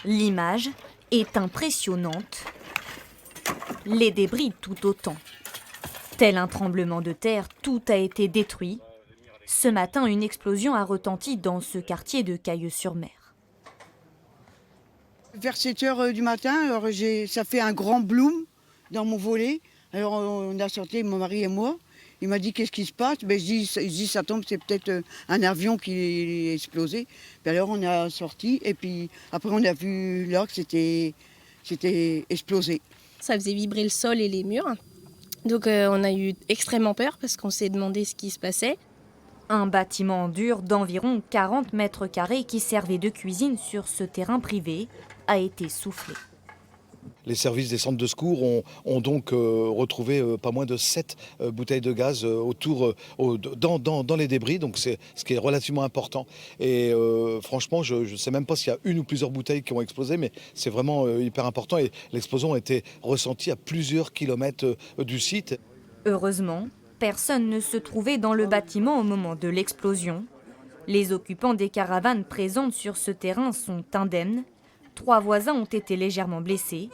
L'image est impressionnante. Les débris tout autant. Tel un tremblement de terre, tout a été détruit. Ce matin, une explosion a retenti dans ce quartier de Cayeux-sur-Mer. Vers 7 heures du matin, alors ça fait un grand bloom dans mon volet. Alors on a sorti, mon mari et moi. Il m'a dit qu'est-ce qui se passe. Je dis ça tombe, c'est peut-être un avion qui est explosé. Puis alors on a sorti et puis après on a vu là que c'était explosé. Ça faisait vibrer le sol et les murs. Donc on a eu extrêmement peur parce qu'on s'est demandé ce qui se passait. Un bâtiment dur d'environ 40 mètres carrés qui servait de cuisine sur ce terrain privé a été soufflé. Les services des centres de secours ont donc retrouvé pas moins de 7 bouteilles de gaz dans les débris, donc c'est ce qui est relativement important. Et franchement, je ne sais même pas s'il y a une ou plusieurs bouteilles qui ont explosé, mais c'est vraiment hyper important. Et l'explosion a été ressentie à plusieurs kilomètres du site. Heureusement, personne ne se trouvait dans le bâtiment au moment de l'explosion. Les occupants des caravanes présentes sur ce terrain sont indemnes. 3 voisins ont été légèrement blessés.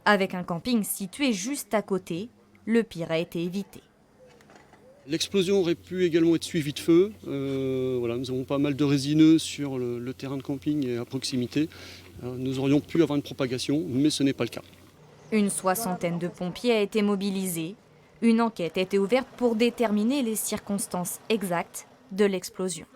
Avec un camping situé juste à côté, le pire a été évité. L'explosion aurait pu également être suivie de feu. Voilà, nous avons pas mal de résineux sur le terrain de camping et à proximité. Nous aurions pu avoir une propagation, mais ce n'est pas le cas. Une 60aine de pompiers a été mobilisée. Une enquête a été ouverte pour déterminer les circonstances exactes de l'explosion.